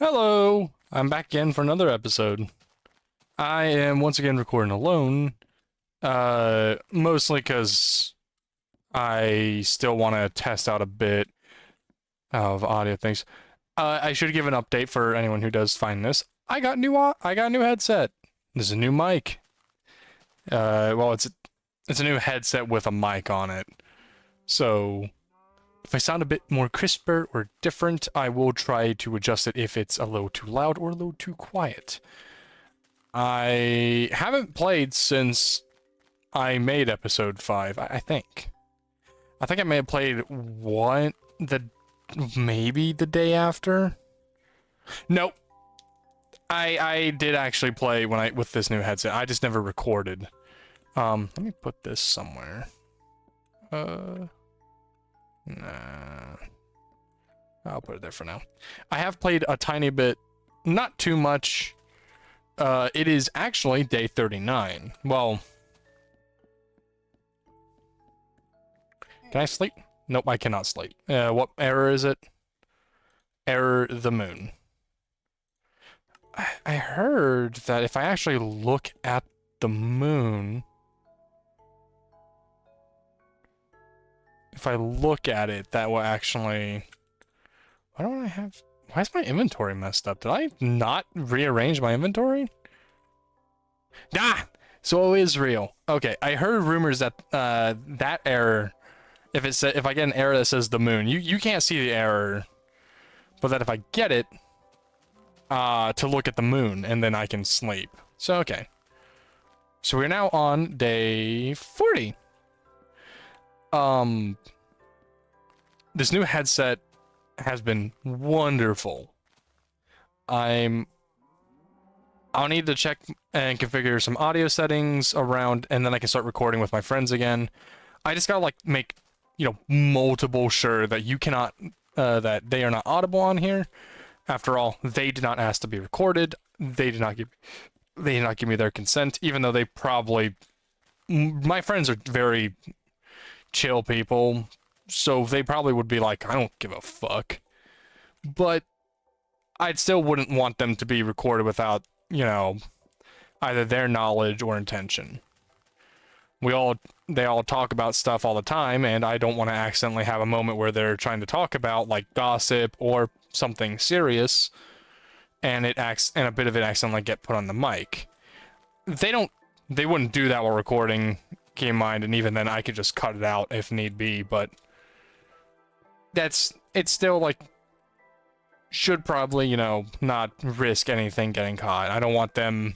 Hello! I'm back again for another episode. I am once again recording alone, mostly because I still want to test out a bit of audio things. I should give an update for anyone who does find this. I got a new headset. This is a new mic. Well, it's a new headset with a mic on it. So if I sound a bit more crisper or different, I will try to adjust it if it's a little too loud or a little too quiet. I haven't played since I made episode 5, I think. I think I may have played maybe the day after? Nope. I did actually play with this new headset. I just never recorded. Let me put this somewhere. Nah. I'll put it there for now. I have played a tiny bit, not too much. It is actually day 39. Well, can I sleep? Nope, I cannot sleep. What error is it? Error the moon. I heard that if I actually look at the moon, if I look at it, that will actually... Why is my inventory messed up? Did I not rearrange my inventory? Ah! So it is real. Okay, I heard rumors that that error, if I get an error that says the moon, you can't see the error, but that if I get it, to look at the moon, and then I can sleep. So, okay. So we're now on day 40. This new headset has been wonderful. I'll need to check and configure some audio settings around, and then I can start recording with my friends again. I just gotta like make, multiple sure that you cannot, that they are not audible on here. After all, they did not ask to be recorded. They did not give me their consent, even though they probably, my friends are very chill people, so they probably would be like, I don't give a fuck. But I still wouldn't want them to be recorded without, either their knowledge or intention. They all talk about stuff all the time, and I don't want to accidentally have a moment where they're trying to talk about like gossip or something serious, and a bit of it accidentally get put on the mic. They wouldn't do that while recording, keep in mind, and even then I could just cut it out if need be, but it's still like, should probably, not risk anything getting caught. I don't want them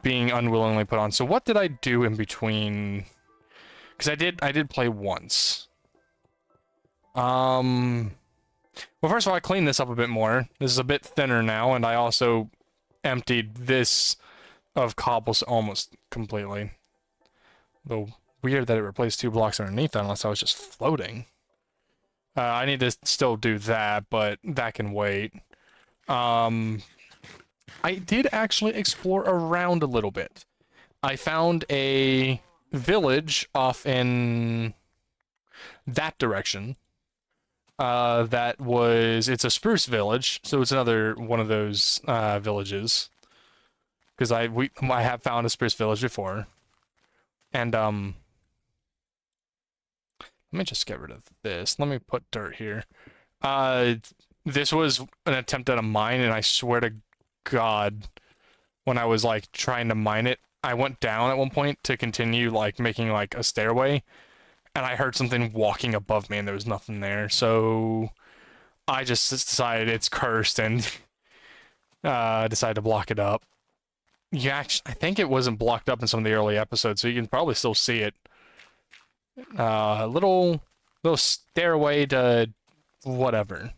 being unwillingly put on. So what did I do in between? Because I did play once. Well, first of all, I cleaned this up a bit more. This is a bit thinner now, and I also emptied this of cobbles almost completely. Though weird that it replaced 2 blocks underneath that, unless I was just floating. I need to still do that, but that can wait. I did actually explore around a little bit. I found a village off in that direction. It's a spruce village, so it's another one of those villages. Because I have found a spruce village before. And let me just get rid of this. Let me put dirt here. This was an attempt at a mine, and I swear to God, when I was like trying to mine it, I went down at one point to continue like making like a stairway, and I heard something walking above me, and there was nothing there. So I just decided it's cursed and decided to block it up. I think it wasn't blocked up in some of the early episodes, so you can probably still see it. Little stairway to whatever.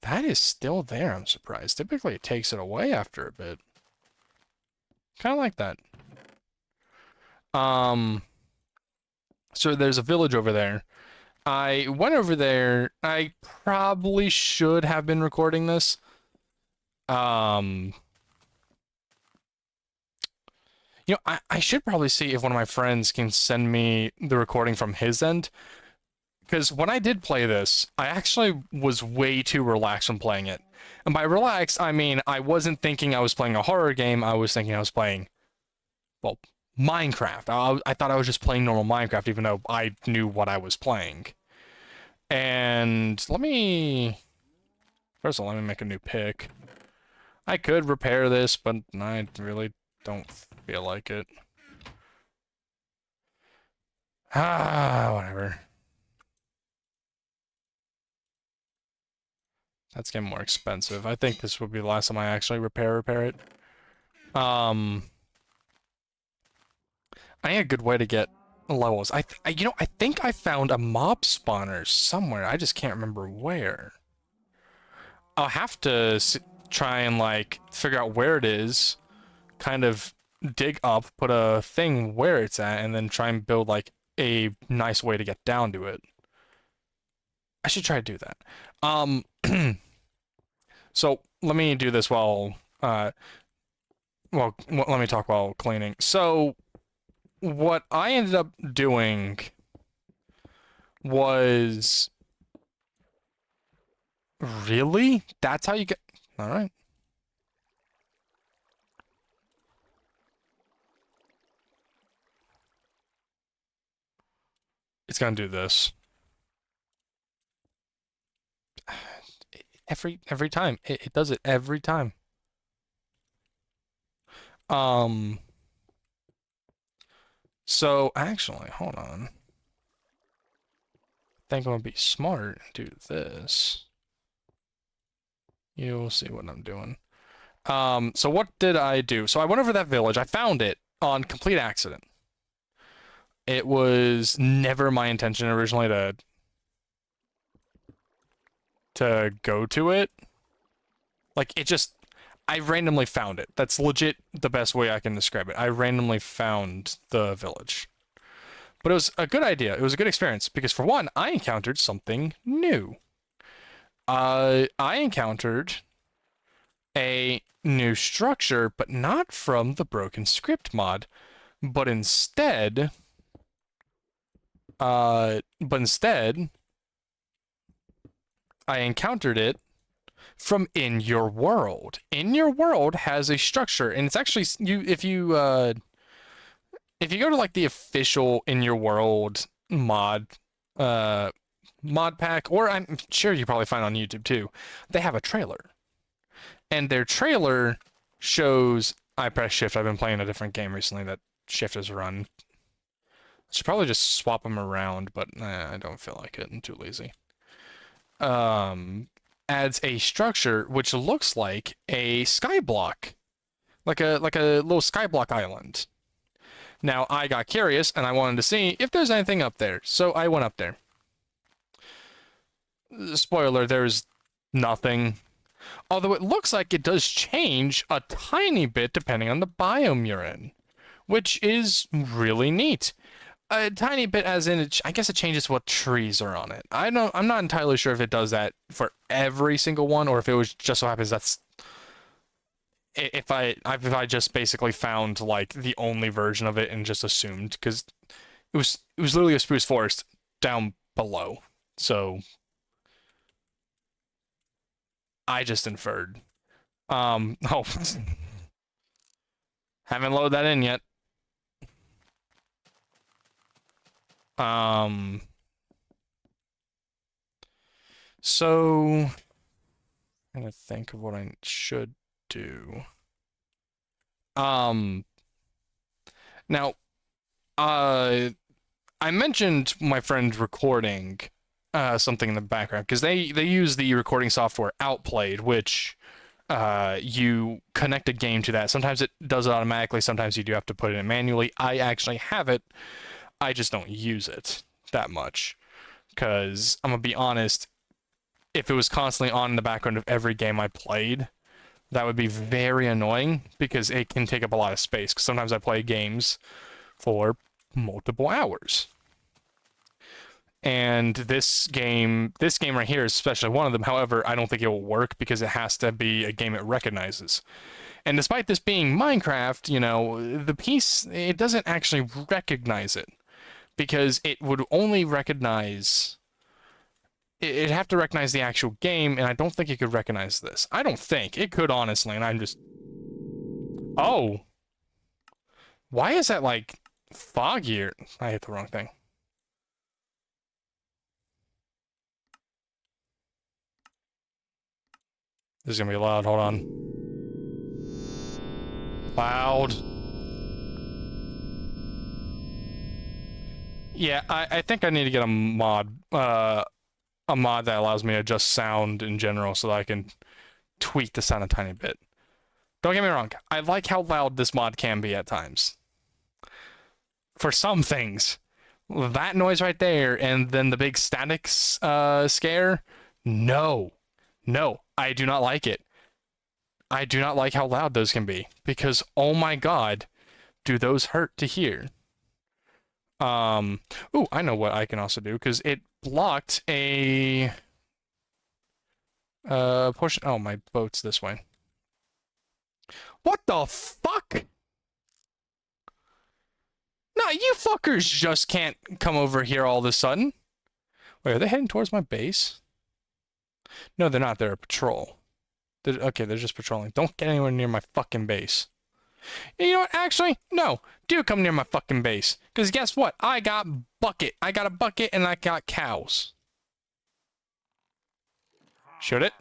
That is still there, I'm surprised. Typically it takes it away after a bit. Kind of like that. So there's a village over there. I went over there. I probably should have been recording this. I should probably see if one of my friends can send me the recording from his end. Because when I did play this, I actually was way too relaxed when playing it. And by relaxed, I mean I wasn't thinking I was playing a horror game. I was thinking I was playing, well, Minecraft. I thought I was just playing normal Minecraft, even though I knew what I was playing. And first of all, let me make a new pick. I could repair this, but I really don't feel like it. Whatever. That's getting more expensive. I think this would be the last time I actually repair it. I need a good way to get levels. You know, I think I found a mob spawner somewhere. I just can't remember where. I'll have to try and like figure out where it is, kind of dig up, put a thing where it's at, and then try and build like a nice way to get down to it. I should try to do that. So let me do this while let me talk while cleaning. So what I ended up doing was really? That's how you get. All right. It's gonna do this. Every time. It does it every time. So actually, hold on. I think I'm gonna be smart and do this. You'll see what I'm doing. So what did I do? So I went over that village. I found it on complete accident. It was never my intention originally to go to it. Like, it just, I randomly found it. That's legit the best way I can describe it. I randomly found the village. But it was a good idea. It was a good experience because, for one, I encountered something new. I encountered a new structure, but not from the Broken Script mod, but instead, I encountered it from In Your World. In Your World has a structure, and it's actually if you go to like the official In Your World mod pack, or I'm sure you probably find on YouTube too, they have a trailer. And their trailer shows I press shift. I've been playing a different game recently that shift is run. Should probably just swap them around, but I don't feel like it. I'm too lazy. Adds a structure which looks like a skyblock, like a little skyblock island. Now I got curious and I wanted to see if there's anything up there, so I went up there. Spoiler: there's nothing. Although it looks like it does change a tiny bit depending on the biome you're in, which is really neat. A tiny bit, as in, I guess it changes what trees are on it. I'm not entirely sure if it does that for every single one, or if it was just so happens that's if I just basically found like the only version of it and just assumed, because it was literally a spruce forest down below, so I just inferred. Oh, haven't loaded that in yet. So I'm gonna think of what I should do. Now, I mentioned my friend recording something in the background because they use the recording software Outplayed, which you connect a game to that. Sometimes it does it automatically. Sometimes you do have to put it in manually. I actually have it. I just don't use it that much because I'm gonna be honest. If it was constantly on in the background of every game I played, that would be very annoying because it can take up a lot of space. Because sometimes I play games for multiple hours. And this game right here is especially one of them. However, I don't think it will work because it has to be a game it recognizes. And despite this being Minecraft, you know, the piece, it doesn't actually recognize it because it would only recognize it'd have to recognize the actual game, and I don't think it could recognize this. I don't think. It could, honestly, and I'm just... Oh! Why is that, like, foggier? I hit the wrong thing. This is gonna be loud, hold on. Loud. Yeah, I think I need to get a mod that allows me to adjust sound in general so that I can tweak the sound a tiny bit. Don't get me wrong, I like how loud this mod can be at times. For some things. That noise right there, and then the big static scare, no. No, I do not like it. I do not like how loud those can be, because oh my god, do those hurt to hear. Ooh, I know what I can also do, because it blocked a portion. Oh, my boat's this way. What the fuck? No, you fuckers just can't come over here all of a sudden. Wait, are they heading towards my base? No, they're not. They're a patrol. Okay, they're just patrolling. Don't get anywhere near my fucking base. You know what? Actually, no. Do come near my fucking base. Because guess what? I got bucket. I got a bucket and I got cows. Shoot it.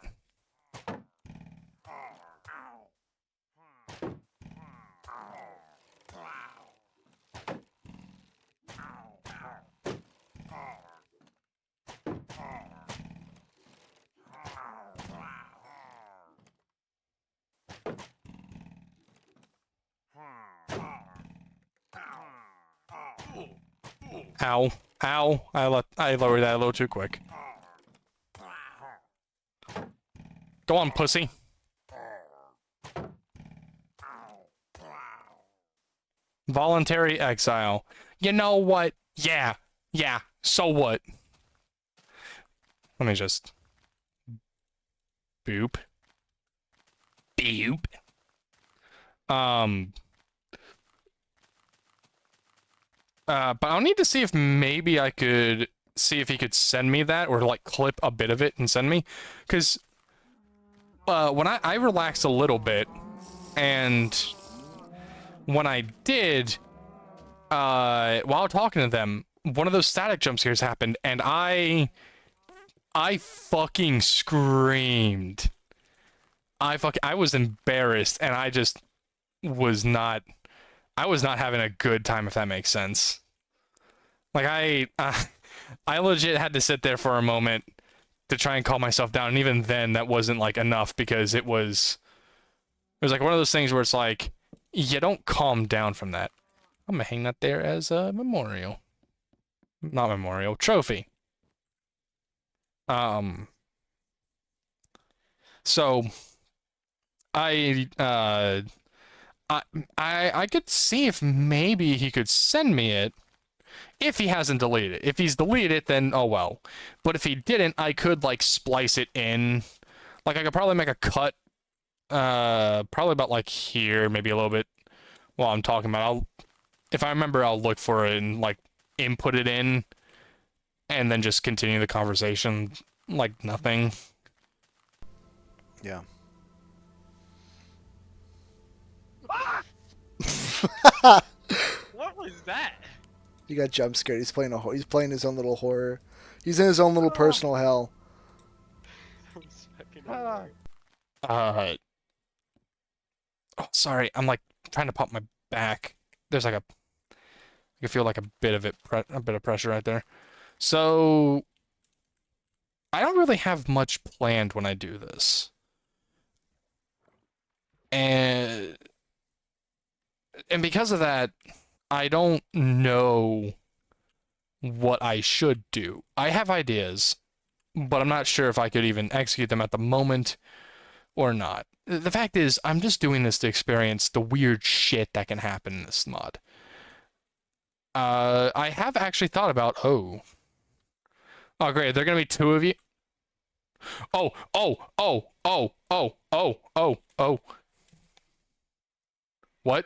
Ow. Ow. I lowered that a little too quick. Go on, pussy. Voluntary exile. You know what? Yeah. Yeah. So what? Let me just... Boop. Boop. But I'll need to see if maybe I could see if he could send me that, or like clip a bit of it and send me. Because when I relaxed a little bit, and when I did, while talking to them, one of those static jump scares happened, and I fucking screamed. I was embarrassed, and I just was not having a good time, if that makes sense. Like, I legit had to sit there for a moment to try and calm myself down, and even then, that wasn't, like, enough, because it was like one of those things where it's like, you don't calm down from that. I'm gonna hang that there as a memorial. Not memorial, trophy. So, I could see if maybe he could send me it if he hasn't deleted it. If he's deleted it, then oh well. But if he didn't, I could like splice it in. Like I could probably make a cut, probably about like here, maybe a little bit while I'm talking about. If I remember, I'll look for it and like input it in, and then just continue the conversation like nothing. Yeah. What was that? He got jump scared. He's playing his own little horror. He's in his own little personal hell. Oh, sorry. I'm like trying to pop my back. There's like I can feel like a bit of pressure right there. So I don't really have much planned when I do this. And because of that, I don't know what I should do. I have ideas, but I'm not sure if I could even execute them at the moment or not. The fact is, I'm just doing this to experience the weird shit that can happen in this mod. I have actually thought about, oh great, there are gonna be two of you. Oh. What?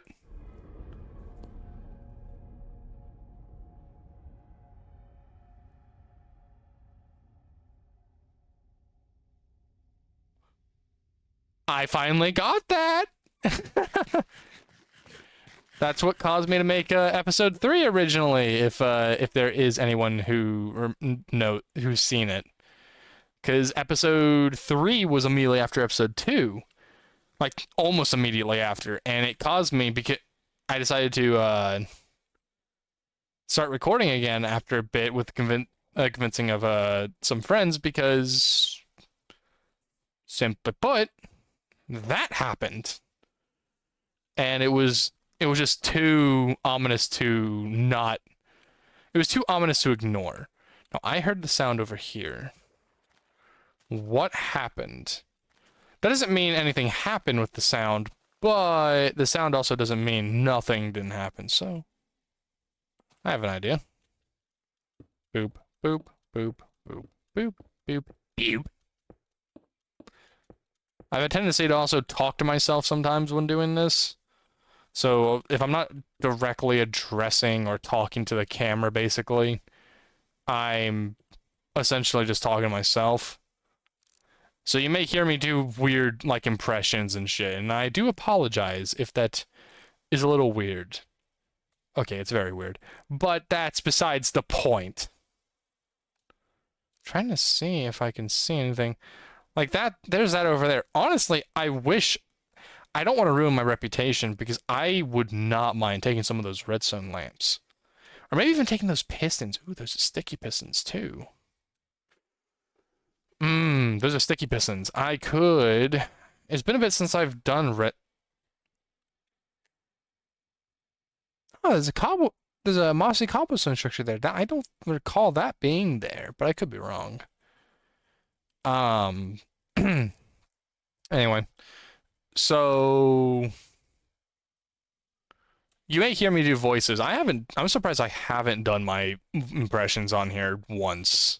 I finally got that. That's what caused me to make episode 3 originally. If there is anyone who's seen it, because episode 3 was immediately after episode 2, like almost immediately after, and it caused me because I decided to start recording again after a bit with convincing of some friends because, simply put, that happened, and it was just too ominous to not. It was too ominous to ignore. Now I heard the sound over here. What happened? That doesn't mean anything happened with the sound, but the sound also doesn't mean nothing didn't happen. So I have an idea. Boop, boop, boop, boop, boop, boop, boop. I have a tendency to also talk to myself sometimes when doing this. So if I'm not directly addressing or talking to the camera, basically, I'm essentially just talking to myself. So you may hear me do weird, like, impressions and shit, and I do apologize if that is a little weird. Okay, it's very weird. But that's besides the point. Trying to see if I can see anything. Like that, there's that over there. Honestly, I don't want to ruin my reputation because I would not mind taking some of those redstone lamps. Or maybe even taking those pistons. Ooh, those are sticky pistons too. Those are sticky pistons. I could. It's been a bit since I've done Oh, there's a mossy cobblestone structure there. I don't recall that being there, but I could be wrong. Um. Anyway, so you may hear me do voices. I'm surprised I haven't done my impressions on here once.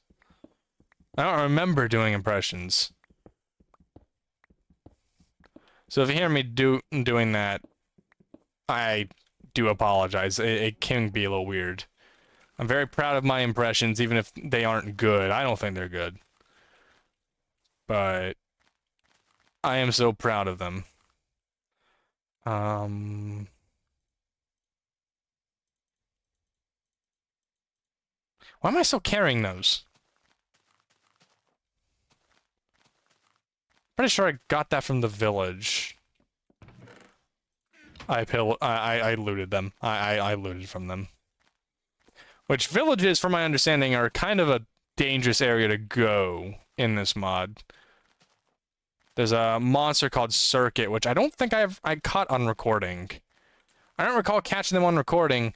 I don't remember doing impressions. So if you hear me doing that, I do apologize. It can be a little weird. I'm very proud of my impressions, even if they aren't good. I don't think they're good. But I am so proud of them. Why am I still carrying those? Pretty sure I got that from the village. I looted them. I looted from them. Which villages, from my understanding, are kind of a dangerous area to go in this mod. There's a monster called Circuit, which I don't think I caught on recording. I don't recall catching them on recording,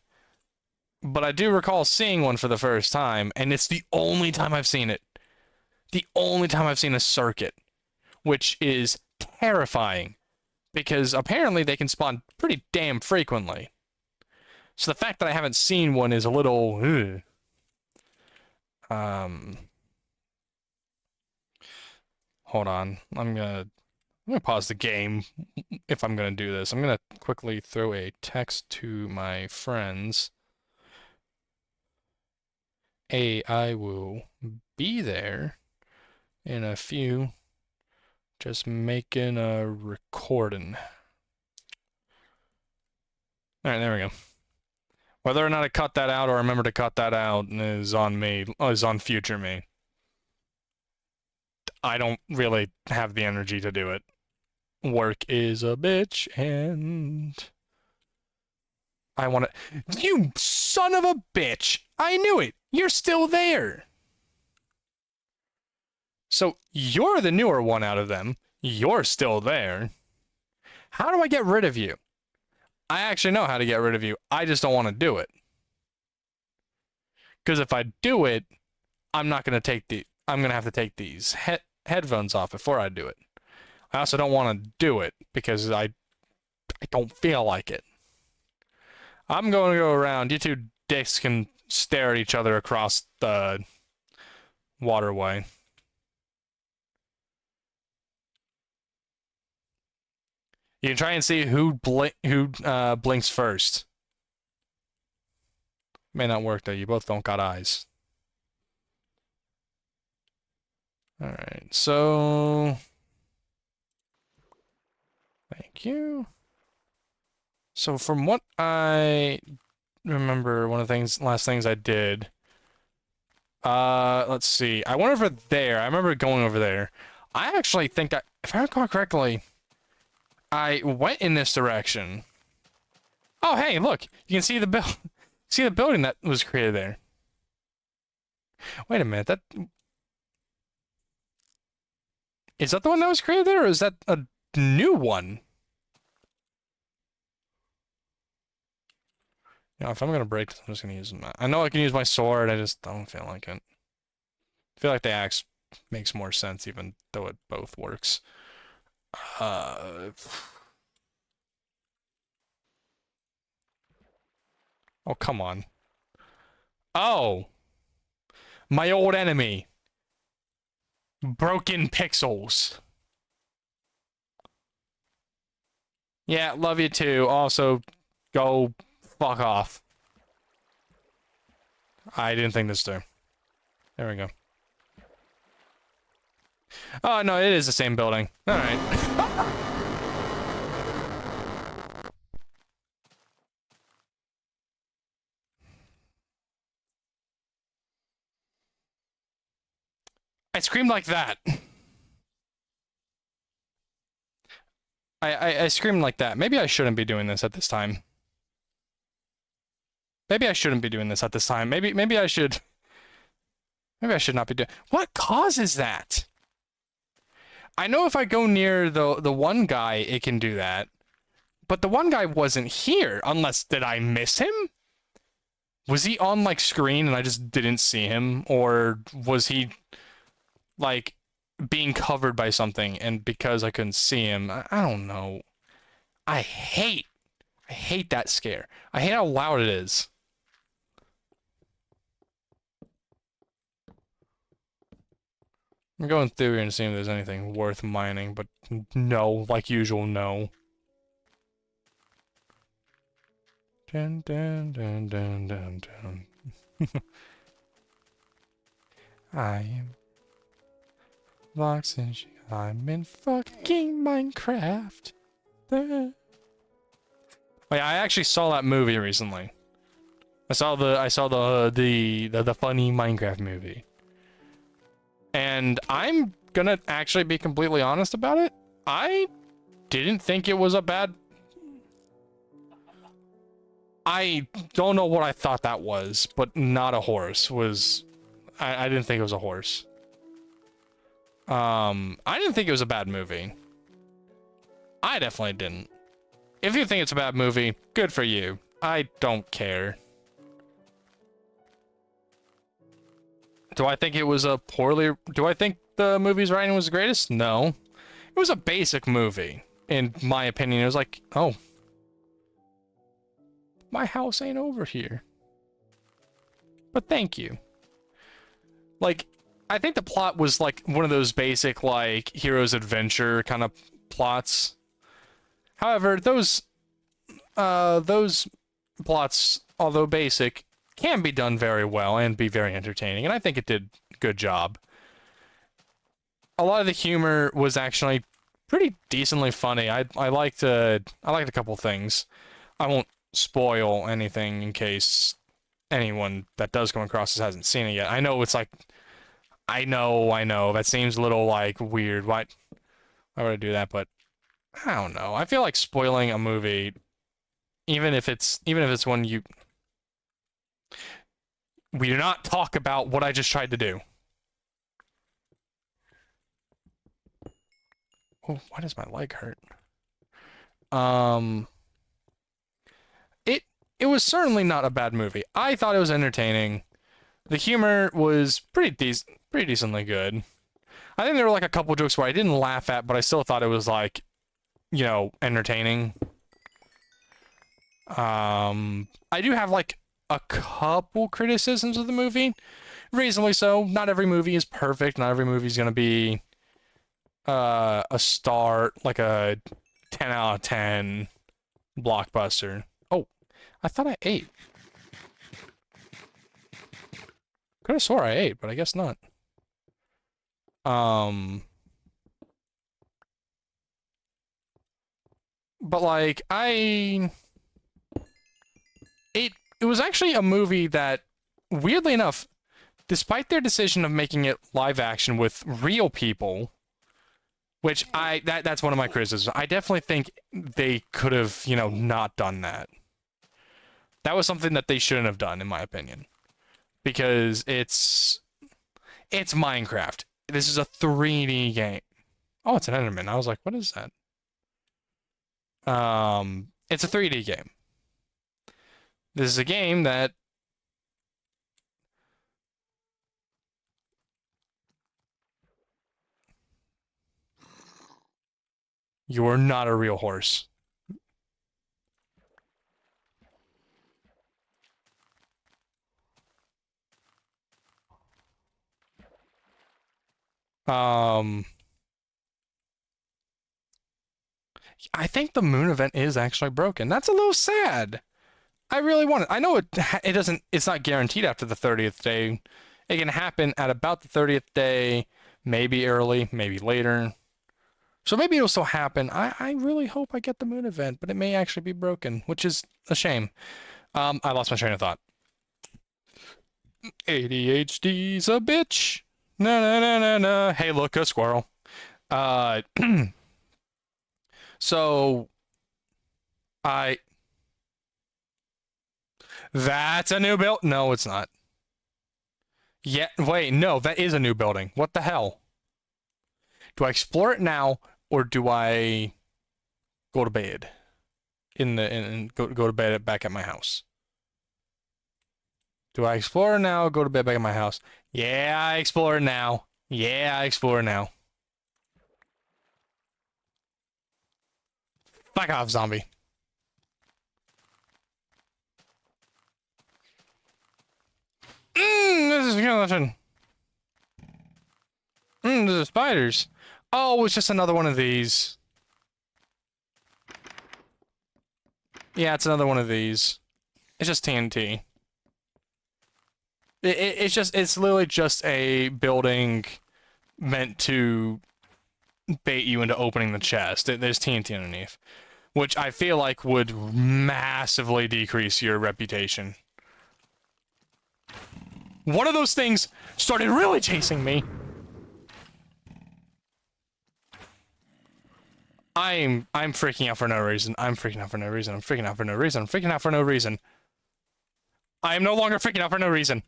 but I do recall seeing one for the first time, and it's the only time I've seen it. The only time I've seen a Circuit, which is terrifying, because apparently they can spawn pretty damn frequently. So the fact that I haven't seen one is a little... Hold on. I'm gonna pause the game if I'm gonna do this. I'm gonna quickly throw a text to my friends. I will be there in a few. Just making a recording. Alright, there we go. Whether or not I cut that out or remember to cut that out is on me, is on future me. I don't really have the energy to do it. Work is a bitch, and I want to... You son of a bitch! I knew it! You're still there! So, you're the newer one out of them. You're still there. How do I get rid of you? I actually know how to get rid of you. I just don't want to do it. Because if I do it, I'm not going to I'm going to have to take these headphones off before I do it. I also don't want to do it because I don't feel like it. I'm going to go around. You two dicks can stare at each other across the waterway. You can try and see who blinks first. May not work though. You both don't got eyes. All right, so Thank you. So from what I remember, one of the last things I did, let's see. I went over there. I remember going over there. I actually think if I recall correctly, I went in this direction. Oh, hey, look. You can see the see the building that was created there. Wait a minute. Is that the one that was created there, or is that a new one? You know, if I'm gonna break this, I'm just gonna use my... I know I can use my sword, I just don't feel like it. I feel like the axe makes more sense, even though it both works. Oh, come on. Oh! My old enemy. Broken Pixels. Yeah, love you too. Also, go fuck off. I didn't think this through. There we go. Oh, no, it is the same building. Alright. I screamed like that. I screamed like that. Maybe I shouldn't be doing this at this time. Maybe I shouldn't be doing this at this time. Maybe I should... Maybe I should not be doing... What causes that? I know if I go near the one guy, it can do that. But the one guy wasn't here, unless... Did I miss him? Was he on, like, screen and I just didn't see him? Or was he, like, being covered by something and because I couldn't see him? I don't know. I hate that scare. I hate how loud it is. I'm going through here and seeing if there's anything worth mining, but no, like usual, no. Dun, dun, dun, dun, dun, dun. I am Vox and I'm in fucking Minecraft. Oh, yeah, I actually saw that movie recently. I saw the funny Minecraft movie. And I'm gonna actually be completely honest about it. I didn't think it was a bad... I don't know what I thought that was, but not a horse was... I didn't think it was a horse. I didn't think it was a bad movie. I definitely didn't. If you think it's a bad movie, good for you. I don't care. Do I think it was a poorly... Do I think the movie's writing was the greatest? No. It was a basic movie. In my opinion, it was like, oh. My house ain't over here. But thank you. Like, I think the plot was like one of those basic, like, hero's adventure kind of plots. However, those plots, although basic, can be done very well and be very entertaining, and I think it did a good job. A lot of the humor was actually pretty decently funny. I liked a couple things. I won't spoil anything in case anyone that does come across this hasn't seen it yet. I know it's like, I know that seems a little like weird. Why would I do that? But I don't know. I feel like spoiling a movie, even if it's one you... We do not talk about what I just tried to do. Oh, why does my leg hurt? It was certainly not a bad movie. I thought it was entertaining. The humor was pretty decently good. I think there were like a couple jokes where I didn't laugh at, but I still thought it was like, you know, entertaining. I do have like a couple criticisms of the movie. Reasonably so. Not every movie is perfect. Not every movie is gonna be a star, like a 10 out of 10 blockbuster. Oh, I thought I ate. Could have swore I ate, but I guess not. But like it was actually a movie that, weirdly enough, despite their decision of making it live action with real people, which that's one of my criticisms. I definitely think they could have, not done that. That was something that they shouldn't have done, in my opinion, because it's Minecraft. This is a 3D game. Oh, it's an Enderman. I was like, what is that? It's a 3D game. This is a game that you're not a real horse. I think the moon event is actually broken. That's a little sad. I really want it. I know it doesn't. It's not guaranteed after the 30th day. It can happen at about the 30th day, maybe early, maybe later. So maybe it'll still happen. I really hope I get the moon event, but it may actually be broken, which is a shame. I lost my train of thought. ADHD's a bitch. Na na na na na. Hey, look, a squirrel. Uh, so I. That's a new build. No, it's not. Yeah, wait, no, that is a new building. What the hell? Do I explore it now, or do I go to bed go to bed back at my house? Do I explore it now, or go to bed back at my house? Yeah, I explore it now. Yeah, I explore it now. Fuck off, zombie. This is skeleton. This is spiders. Oh, it's just another one of these. Yeah, it's another one of these. It's just TNT. It's literally just a building meant to bait you into opening the chest. There's TNT underneath, which I feel like would massively decrease your reputation. One of those things started really chasing me. I'm freaking out for no reason. I'm freaking out for no reason. I'm freaking out for no reason. I'm freaking out for no reason. I am no longer freaking out for no reason.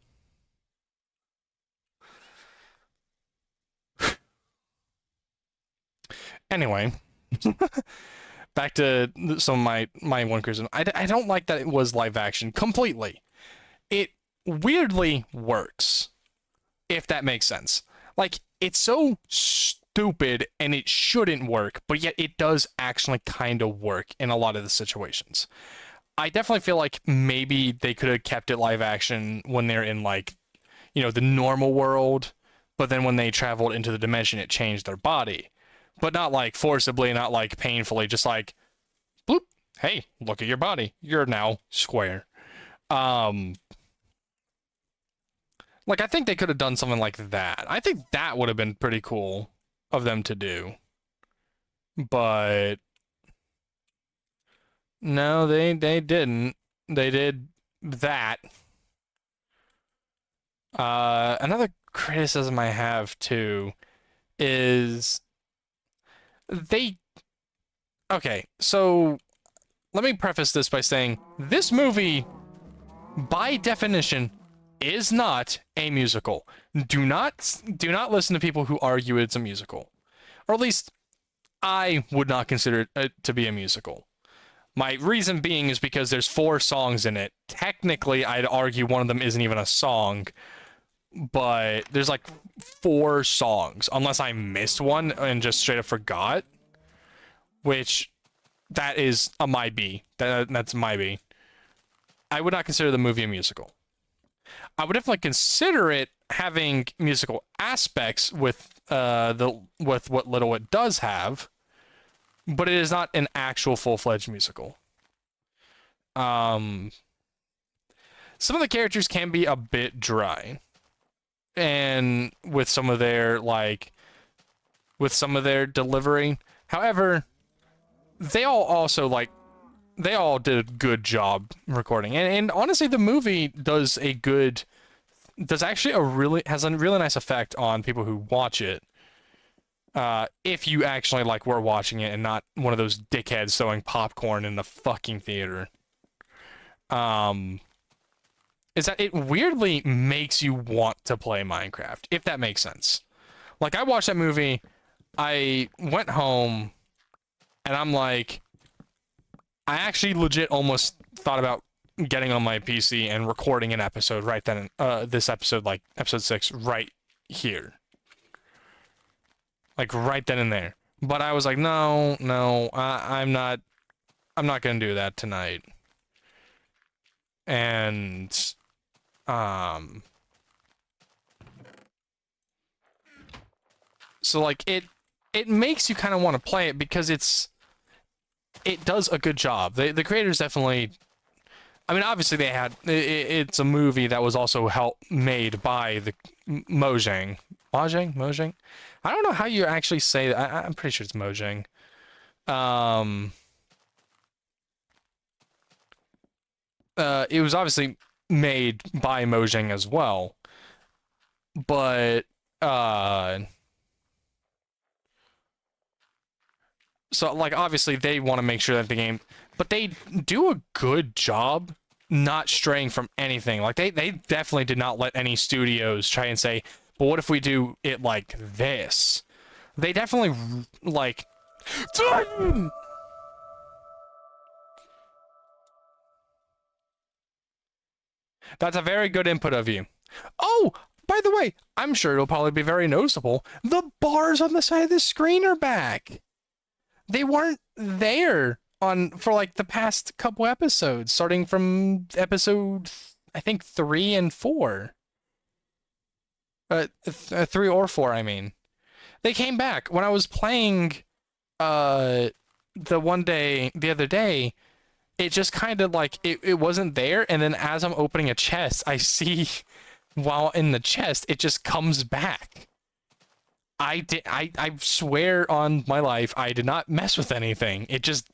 Anyway, back to some of my one criticism. I don't like that it was live action completely. It weirdly works, if that makes sense. Like, it's so stupid and it shouldn't work, but yet it does actually kind of work in a lot of the situations. I definitely feel like maybe they could have kept it live action when they're in, like, the normal world, but then when they traveled into the dimension, it changed their body. But not like forcibly, not like painfully, just like, bloop, hey, look at your body. You're now square. Like, I think they could have done something like that. I think that would have been pretty cool of them to do. But no, they didn't. They did that. Another criticism I have too is okay, so let me preface this by saying this movie, by definition, is not a musical. Do not listen to people who argue it's a musical. Or at least I would not consider it to be a musical. My reason being is because there's 4 songs in it. Technically, I'd argue one of them isn't even a song, but there's like 4 songs, unless I missed one and just straight up forgot, which that is a my B. That's my B. I would not consider the movie a musical. I would definitely consider it having musical aspects with what little it does have, but it is not an actual full-fledged musical. Some of the characters can be a bit dry, and with some of their delivery. However, they all also like they all did a good job recording, and honestly, the movie does actually has a really nice effect on people who watch it. If you actually like were watching it and not one of those dickheads throwing popcorn in the fucking theater. Is that it weirdly makes you want to play Minecraft, if that makes sense. Like, I watched that movie, I went home, and I'm like, I actually legit almost thought about getting on my PC and recording an episode right then, this episode, like, episode 6, right here. Like, right then and there. But I was like, no, I'm not gonna do that tonight. And, so, like, it makes you kind of want to play it because it does a good job. The creators definitely, I mean, obviously they had, it's a movie that was also made by the Mojang. Mojang? I don't know how you actually say that. I'm pretty sure it's Mojang. It was obviously made by Mojang as well. But, so, like, obviously they want to make sure that the game, but they do a good job not straying from anything. Like, they definitely did not let any studios try and say, but what if we do it like this? They definitely, like... That's a very good input of you. Oh, by the way, I'm sure it'll probably be very noticeable. The bars on the side of the screen are back. They weren't there for like the past couple episodes, starting from episode, I think 3 and 4. 3 or 4, I mean. They came back when I was playing the other day. It just kind of like it wasn't there, and then as I'm opening a chest, I see while in the chest it just comes back. I swear on my life I did not mess with anything. It just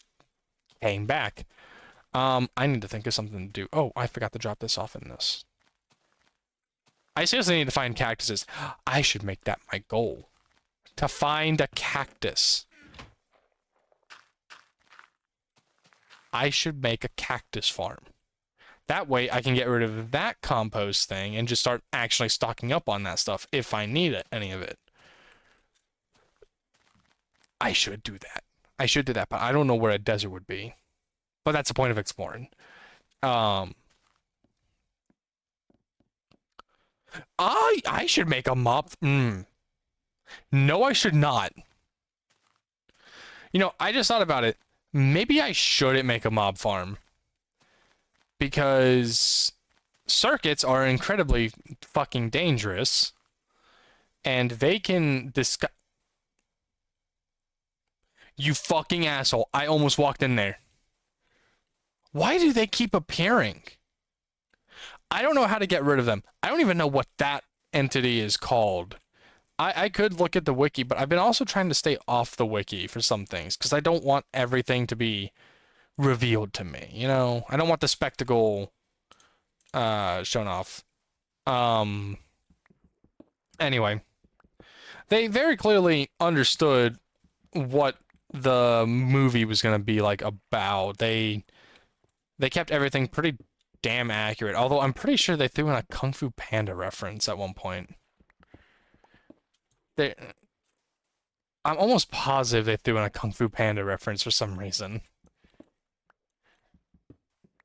came back. I need to think of something to do. Oh, I forgot to drop this off in this. I seriously need to find cactuses. I should make that my goal. To find a cactus. I should make a cactus farm. That way I can get rid of that compost thing and just start actually stocking up on that stuff if I need any of it. I should do that. I should do that, but I don't know where a desert would be. But that's the point of exploring. I should make a mob. No, I should not. You know, I just thought about it. Maybe I shouldn't make a mob farm. Because circuits are incredibly fucking dangerous. And they can disguise... You fucking asshole. I almost walked in there. Why do they keep appearing? I don't know how to get rid of them. I don't even know what that entity is called. I could look at the wiki, but I've been also trying to stay off the wiki for some things, because I don't want everything to be revealed to me, you know? I don't want the spectacle shown off. Anyway. They very clearly understood what the movie was going to be like about. They kept everything pretty damn accurate, although I'm pretty sure they threw in a Kung Fu Panda reference at one point. I'm almost positive they threw in a Kung Fu Panda reference for some reason.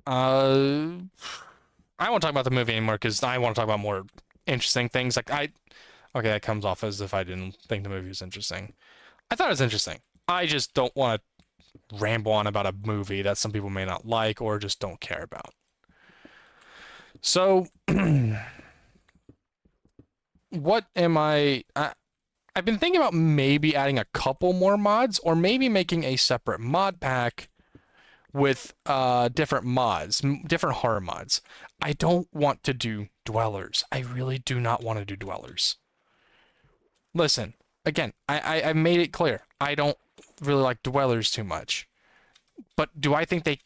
I won't talk about the movie anymore because I want to talk about more interesting things. Like okay, that comes off as if I didn't think the movie was interesting. I thought it was interesting. I just don't want to ramble on about a movie that some people may not like or just don't care about. So, what am I've been thinking about maybe adding a couple more mods, or maybe making a separate mod pack with different mods, different horror mods. I don't want to do dwellers. I really do not want to do dwellers. Listen, again, I made it clear. I don't really like dwellers too much. But do I think they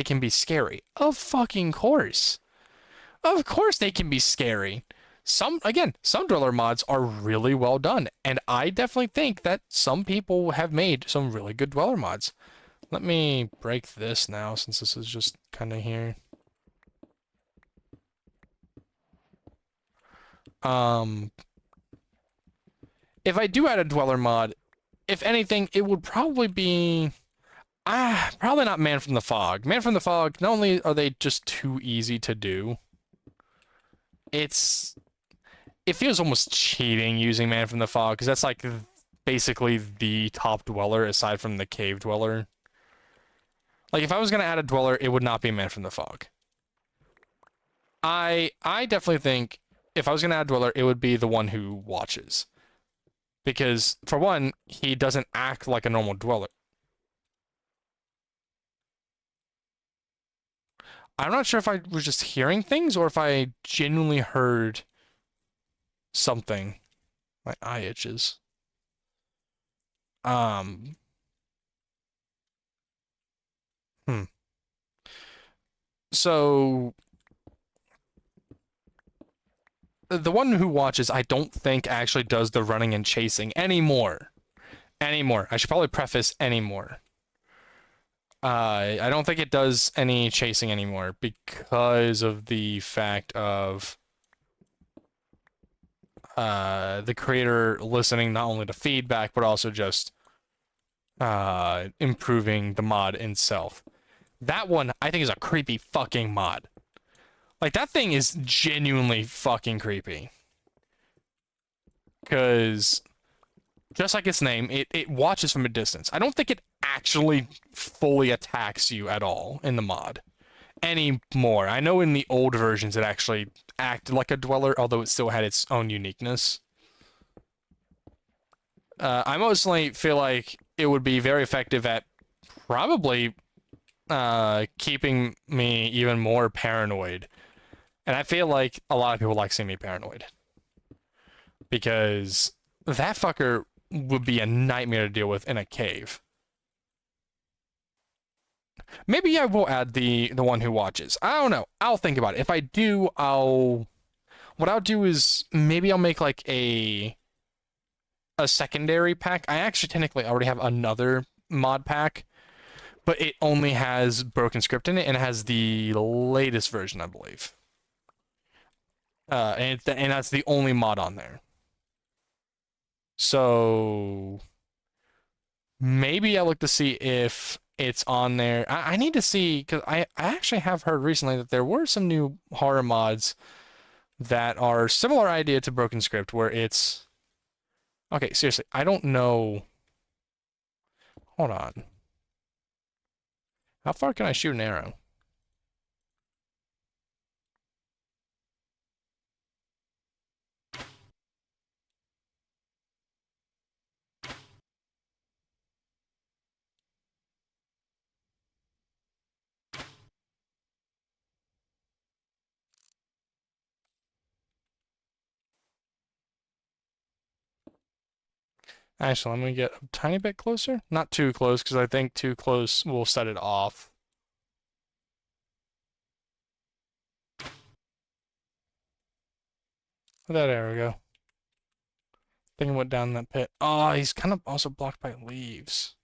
can be scary? Of fucking course. Of course they can be scary. Some dweller mods are really well done, and I definitely think that some people have made some really good dweller mods. Let me break this now since this is just kind of here. If I do add a dweller mod, if anything, it would probably be probably not Man from the Fog. Man from the Fog, not only are they just too easy to do, it feels almost cheating using Man from the Fog, because that's like basically the top dweller aside from the cave dweller. Like if I was gonna add a dweller, it would not be Man from the Fog. I definitely think if I was gonna add a dweller, it would be the one who watches. Because for one, he doesn't act like a normal dweller. I'm not sure if I was just hearing things or if I genuinely heard something. My eye itches. Hmm. So the one who watches, I don't think actually does the running and chasing anymore. I should probably preface anymore. I don't think it does any chasing anymore because of the fact of the creator listening not only to feedback but also just improving the mod itself. That one I think is a creepy fucking mod. Like that thing is genuinely fucking creepy. Because just like its name, it watches from a distance. I don't think it actually fully attacks you at all in the mod anymore. I know in the old versions it actually acted like a dweller, although it still had its own uniqueness. I mostly feel like it would be very effective at probably keeping me even more paranoid. And I feel like a lot of people like seeing me paranoid. Because that fucker would be a nightmare to deal with in a cave. Maybe I will add the one who watches. I don't know. I'll think about it. If I do, what I'll do is maybe I'll make like a secondary pack. I actually technically already have another mod pack, but it only has Broken Script in it and it has the latest version, I believe. And that's the only mod on there. So maybe I look to see if it's on there. I need to see because I actually have heard recently that there were some new horror mods that are similar idea to Broken Script where it's okay, seriously, I don't know. Hold on. How far can I shoot an arrow? Actually, let me get a tiny bit closer. Not too close, because I think too close will set it off. There we go. Thing went down that pit. Oh, he's kind of also blocked by leaves.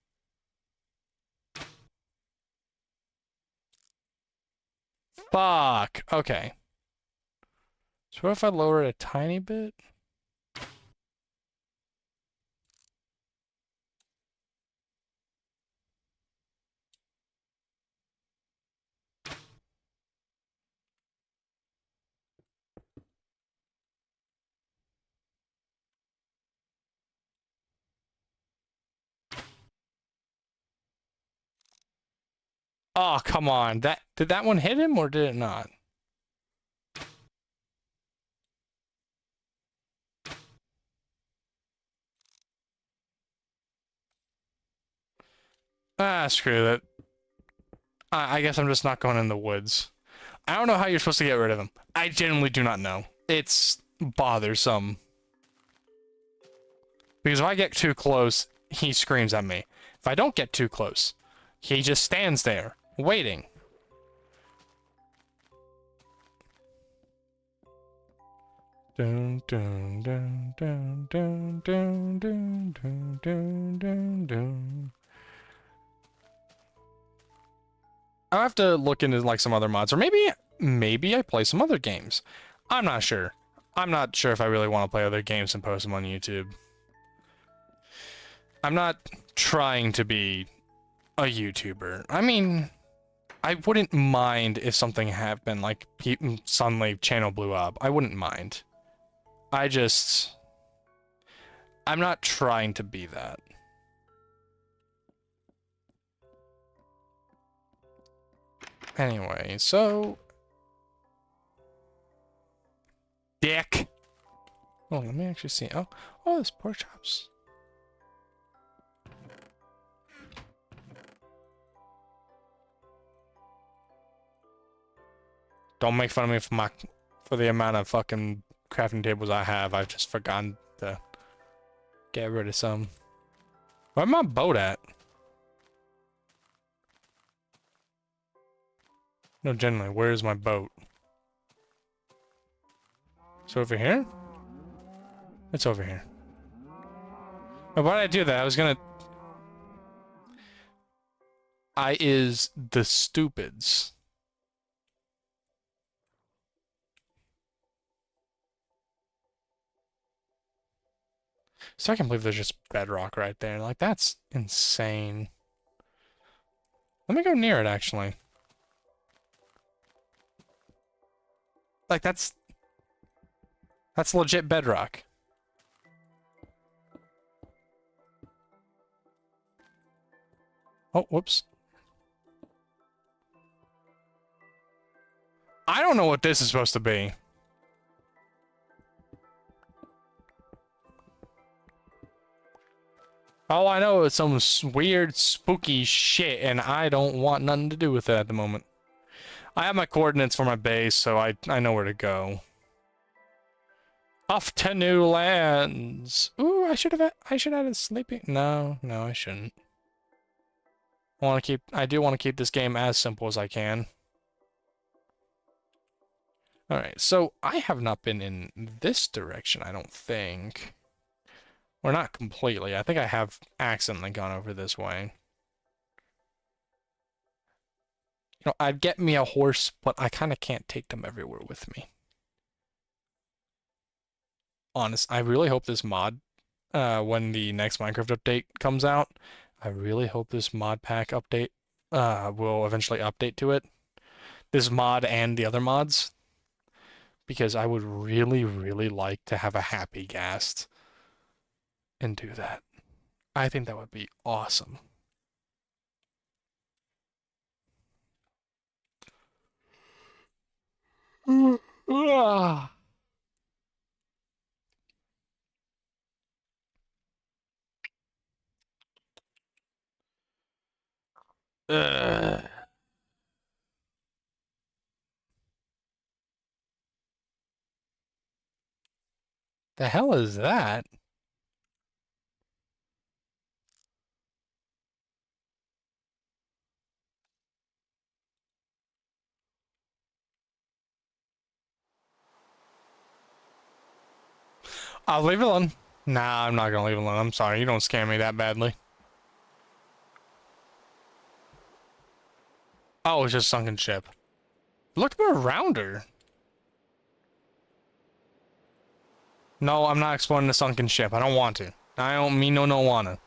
Fuck. Okay. So what if I lower it a tiny bit? Oh, come on. Did that one hit him or did it not? Ah, screw it. I guess I'm just not going in the woods. I don't know how you're supposed to get rid of him. I genuinely do not know. It's bothersome. Because if I get too close, he screams at me. If I don't get too close, He just stands there, waiting. Dun, dun, dun, dun, dun, dun, dun, dun, dun, dun, dun. I'll have to look into like some other mods, or maybe I play some other games. I'm not sure. I'm not sure if I really want to play other games and post them on YouTube. I'm not trying to be a YouTuber. I mean, I wouldn't mind if something happened, like suddenly channel blew up. I wouldn't mind. I'm not trying to be that. Anyway, so... Dick! Oh, let me actually see. Oh, there's pork chops. Don't make fun of me for the amount of fucking crafting tables I have. I've just forgotten to get rid of some. Where's my boat at? No, generally, where's my boat? It's over here? It's over here. Oh, why did I do that? I was gonna... I is the stupids. So I can't believe there's just bedrock right there. Like, that's insane. Let me go near it, actually. Like, that's legit bedrock. Oh, whoops. I don't know what this is supposed to be. All I know is some weird, spooky shit, and I don't want nothing to do with it at the moment. I have my coordinates for my base, so I know where to go. Off to new lands. Ooh, I should have a sleeping. No, I shouldn't. I do want to keep this game as simple as I can. Alright, so I have not been in this direction, I don't think. Or not completely. I think I have accidentally gone over this way. You know, I'd get me a horse, but I kind of can't take them everywhere with me. Honest, I really hope this mod, when the next Minecraft update comes out, I really hope this mod pack update, will eventually update to it. This mod and the other mods. Because I would really, really like to have a happy ghast and do that. I think that would be awesome. The hell is that? I'll leave it alone. Nah, I'm not gonna leave it alone. I'm sorry, you don't scare me that badly. Oh, it's just sunken ship. Look more around her. No, I'm not exploring the sunken ship. I don't want to. I don't mean no wanna.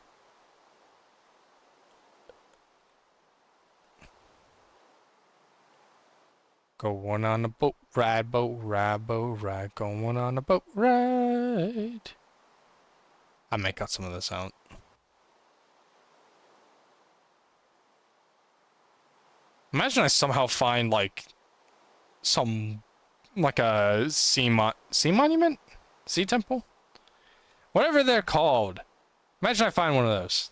Going on a boat ride, going on a boat ride. I may cut some of this out. Imagine I somehow find like a sea monument? Sea temple? Whatever they're called. Imagine I find one of those.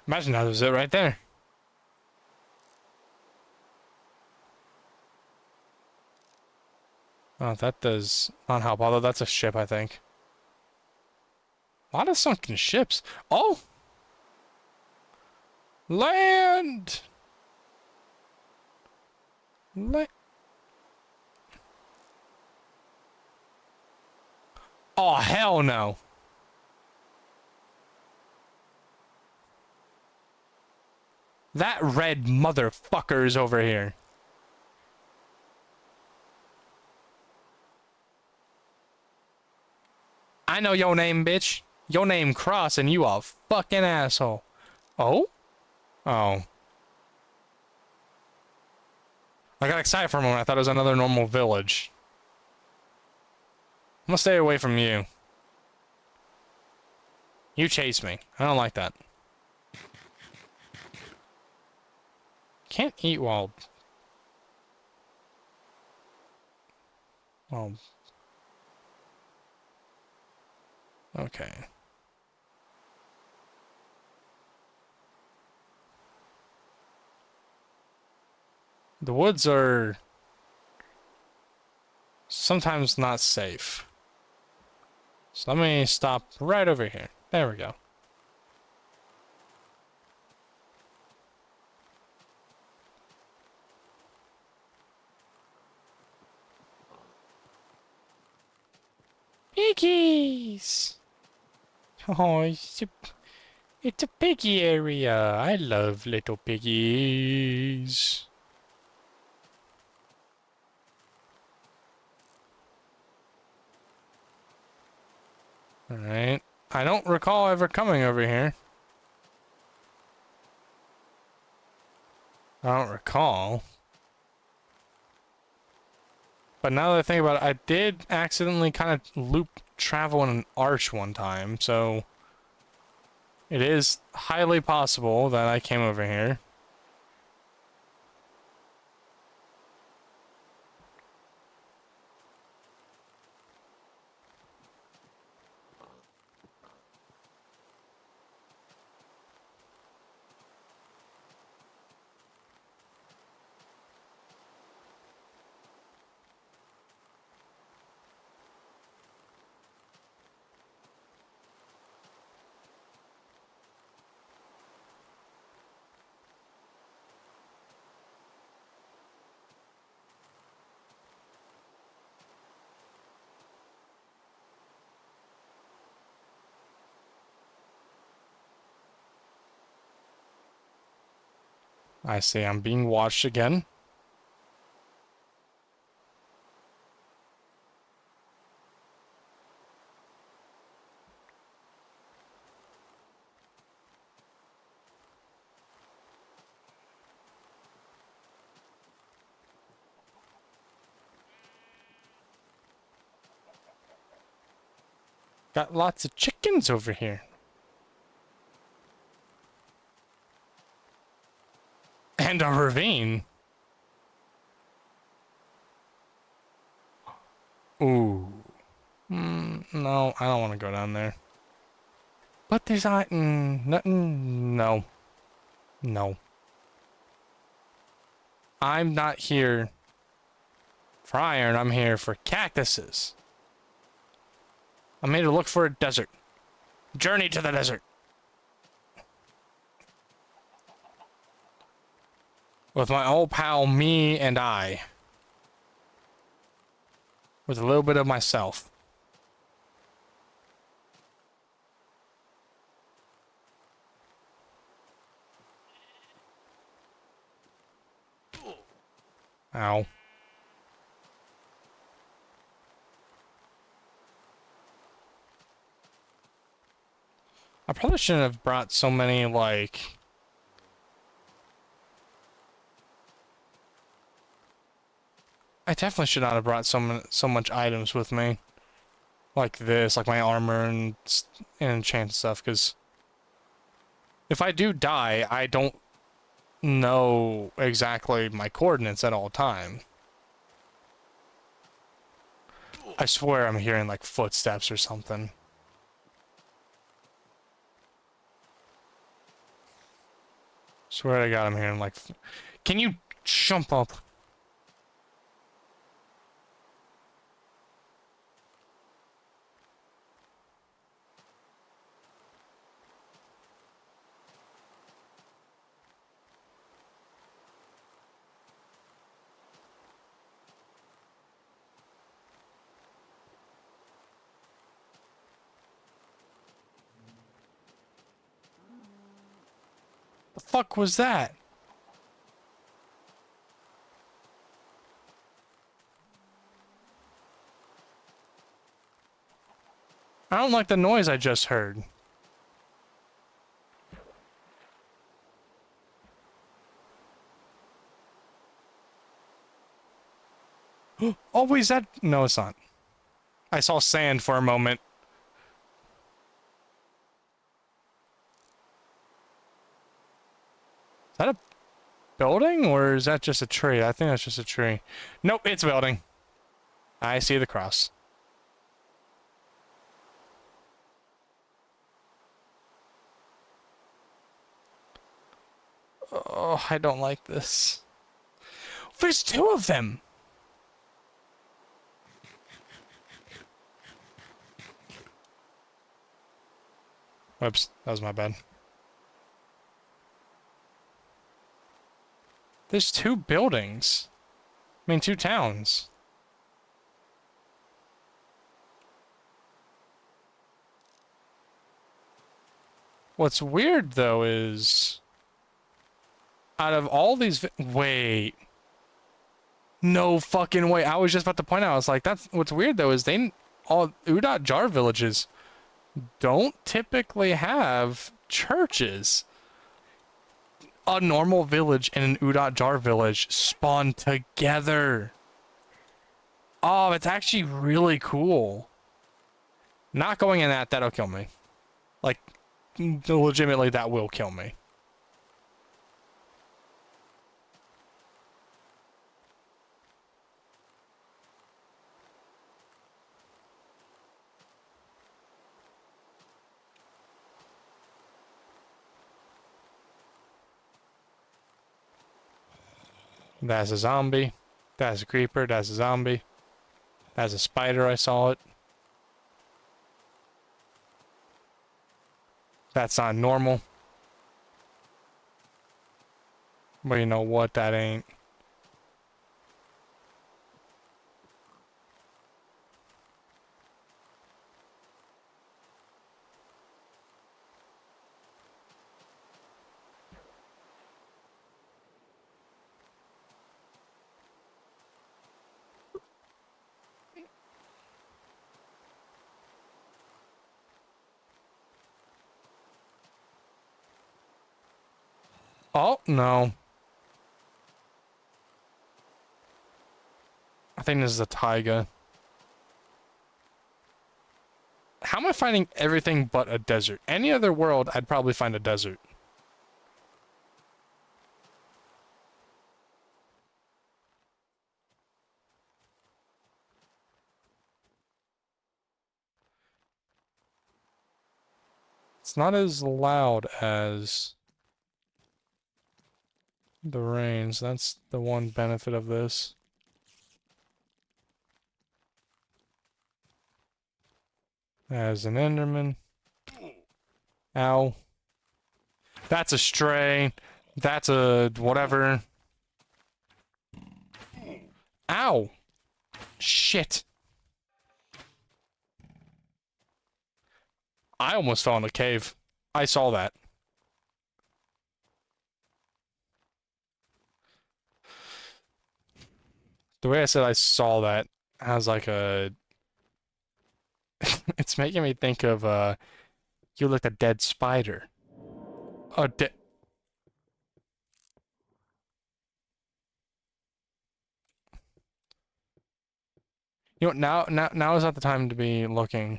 Imagine that was it right there. Oh, that does not help, although that's a ship, I think. A lot of sunken ships. Oh! Land! Oh, hell no. That red motherfucker is over here. I know your name, bitch. Your name Cross and you a fucking asshole. Oh? Oh. I got excited for a moment. I thought it was another normal village. I'm gonna stay away from you. You chase me. I don't like that. Can't eat while... Well... Okay. The woods are... sometimes not safe. So let me stop right over here. There we go. Piggies! Oh, it's a piggy area. I love little piggies. Alright. I don't recall ever coming over here. I don't recall. But now that I think about it, I did accidentally kind of loop travel in an arch one time, so... It is highly possible that I came over here. I see, I'm being watched again. Got lots of chickens over here. And a ravine. Ooh. No, I don't want to go down there. But there's nothing. No. No. I'm not here for iron. I'm here for cactuses. I'm here to look for a desert. Journey to the desert. With my old pal, me and I. With a little bit of myself. Ow. I probably shouldn't have brought so many, like... I definitely should not have brought so much items with me. Like this, like my armor and enchant stuff, because... If I do die, I don't know exactly my coordinates at all time. I swear I'm hearing, like, footsteps or something. Swear to God I'm hearing, like... Can you jump up? fuck was that? I don't like the noise I just heard. Oh, is that? No, it's not. I saw sand for a moment. Is that a building or is that just a tree? I think that's just a tree. Nope, it's a building. I see the cross. Oh, I don't like this. There's two of them. Whoops, that was my bad. There's two buildings. I mean, two towns. What's weird, though, is... out of all these... Wait. No fucking way. I was just about to point out, I was like, that's... What's weird, though, is they... all Udot Jar villages don't typically have churches. A normal village and an Udot Jar village spawn together. Oh, it's actually really cool. Not going in that, that'll kill me. Like, legitimately, that will kill me. That's a zombie. That's a creeper. That's a zombie. That's a spider. I saw it. That's not normal. But you know what? That ain't. Oh, no. I think this is a taiga. How am I finding everything but a desert? Any other world, I'd probably find a desert. It's not as loud as the rains. That's the one benefit of this. As an Enderman. Ow. That's a stray. That's a whatever. Ow. Shit. I almost fell in a cave. I saw that. The way I said I saw that has like a... It's making me think of, you look a dead spider. A dead... You know, now is not the time to be looking.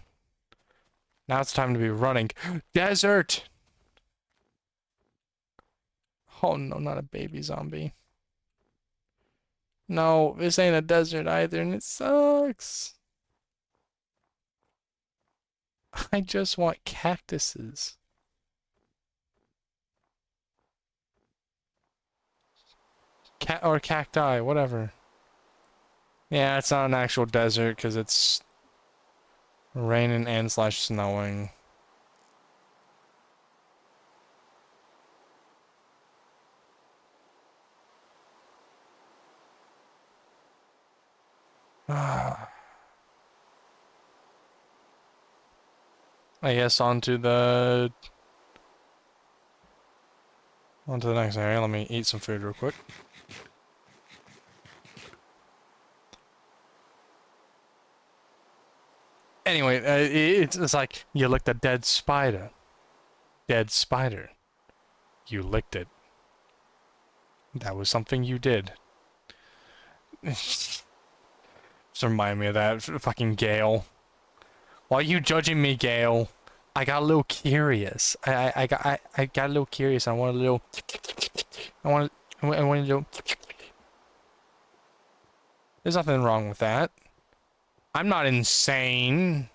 Now it's time to be running. Desert! Oh no, not a baby zombie. No, this ain't a desert either, and it sucks. I just want cactuses. Or cacti, whatever. Yeah, it's not an actual desert because it's raining and slash snowing. I guess onto the On to the next area. Let me eat some food real quick. Anyway, it's like you licked a dead spider. Dead spider. You licked it. That was something you did. Just remind me of that fucking Gale. Why are you judging me, Gale? I got a little curious. I got a little curious. I want a little. I want a little. There's nothing wrong with that. I'm not insane.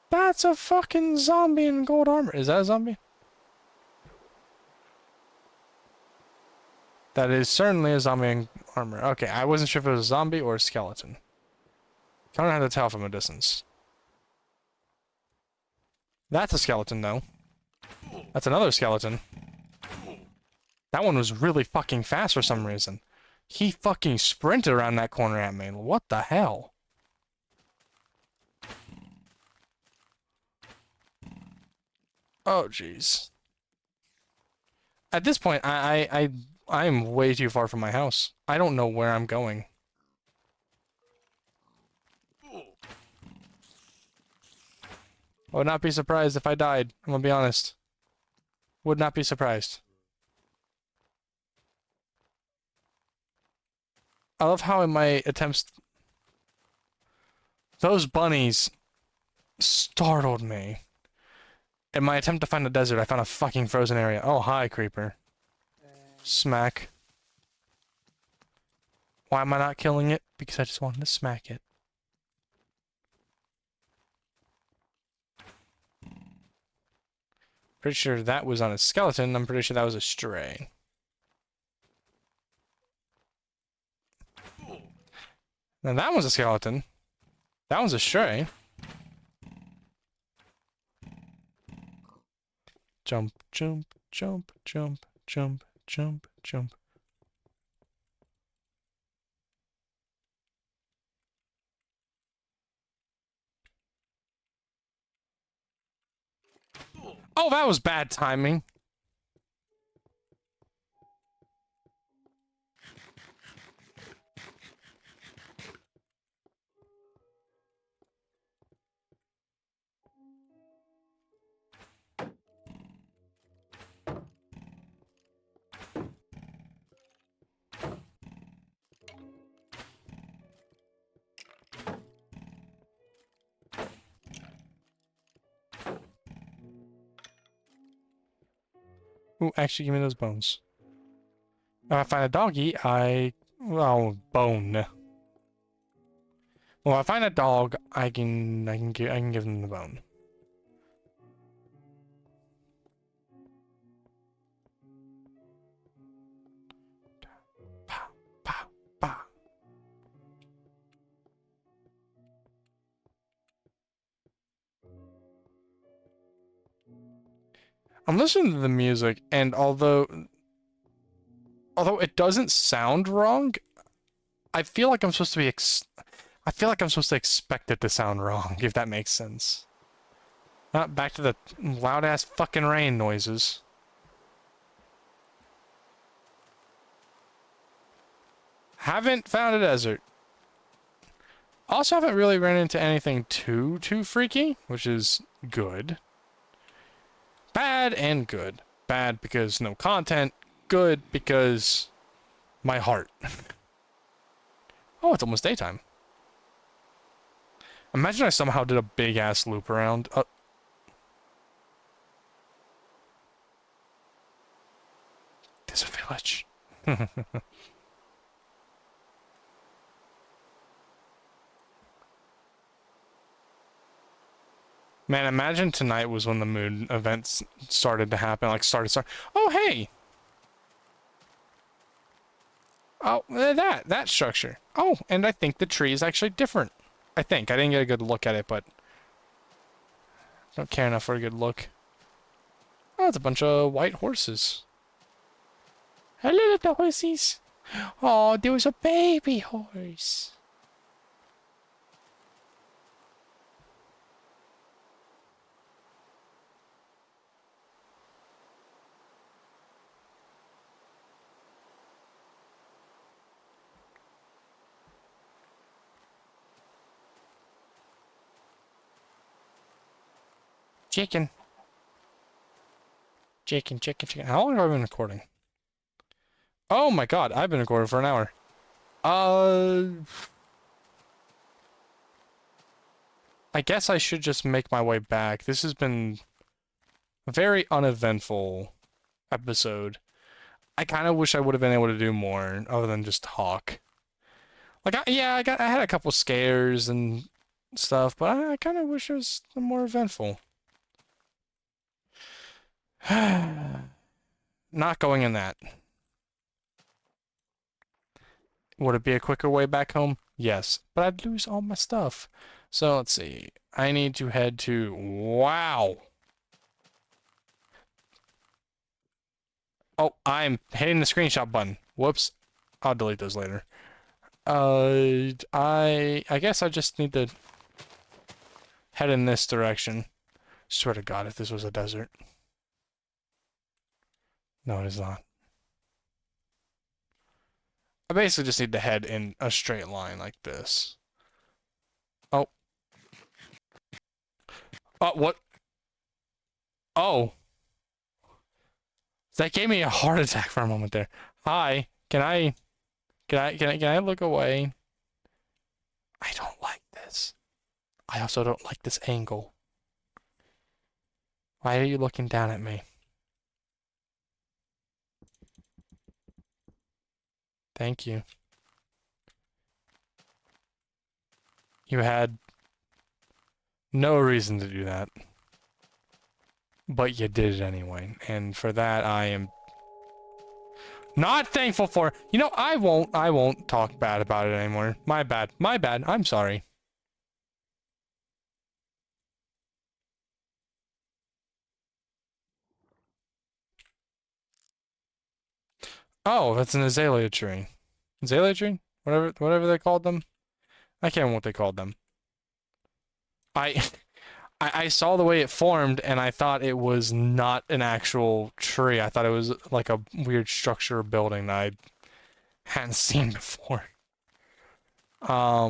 That's a fucking zombie in gold armor. Is that a zombie? That is certainly a zombie in armor. Okay, I wasn't sure if it was a zombie or a skeleton. Kind of had to tell from a distance. That's a skeleton, though. That's another skeleton. That one was really fucking fast for some reason. He fucking sprinted around that corner at me. What the hell? Oh, jeez. At this point, I'm way too far from my house. I don't know where I'm going. I would not be surprised if I died. I'm gonna be honest. Would not be surprised. I love how in my attempts... Those bunnies startled me. In my attempt to find the desert, I found a fucking frozen area. Oh, hi, creeper. Smack. Why am I not killing it? Because I just wanted to smack it. Pretty sure that was on a skeleton. I'm pretty sure that was a stray. Now that one's a skeleton. That one's a stray. Jump, jump, jump, jump, jump, jump, jump. Oh, that was bad timing. Ooh, actually, give me those bones. If I find a doggy, well, bone. Well, if I find a dog, I can give them the bone. Pow, pow, pow. I'm listening to the music, and although it doesn't sound wrong, I feel like I'm supposed to be I feel like I'm supposed to expect it to sound wrong, if that makes sense. Not back to the loud-ass fucking rain noises. Haven't found a desert. Also haven't really ran into anything too freaky, which is good. Bad and good. Bad because no content. Good because my heart. Oh, it's almost daytime. Imagine I somehow did a big-ass loop around. There's a village. Man, imagine tonight was when the moon events started to happen. Like, started. Oh, hey! Oh, that structure. Oh, and I think the tree is actually different. I think. I didn't get a good look at it, but... I don't care enough for a good look. Oh, it's a bunch of white horses. Hello, little horsies. Oh, there was a baby horse. Chicken. Chicken, chicken, chicken. How long have I been recording? Oh my god, I've been recording for an hour. I guess I should just make my way back. This has been a very uneventful episode. I kind of wish I would have been able to do more other than just talk. Like, I had a couple scares and stuff, but I kind of wish it was more eventful. Not going in that. Would it be a quicker way back home? Yes, but I'd lose all my stuff. So let's see. I need to head to... Wow! Oh, I'm hitting the screenshot button. Whoops. I'll delete those later. I guess I just need to head in this direction. Swear to God, if this was a desert. No, it is not. I basically just need to head in a straight line like this. Oh. What? Oh. That gave me a heart attack for a moment there. Hi. Can I look away? I don't like this. I also don't like this angle. Why are you looking down at me? Thank you. You had no reason to do that. But you did it anyway. And for that, I am not thankful for. You know, I won't talk bad about it anymore. My bad. My bad. I'm sorry. Oh, that's an azalea tree. Azalea tree? Whatever they called them. I can't remember what they called them. I I saw the way it formed and I thought it was not an actual tree. I thought it was like a weird structure or building that I hadn't seen before. Let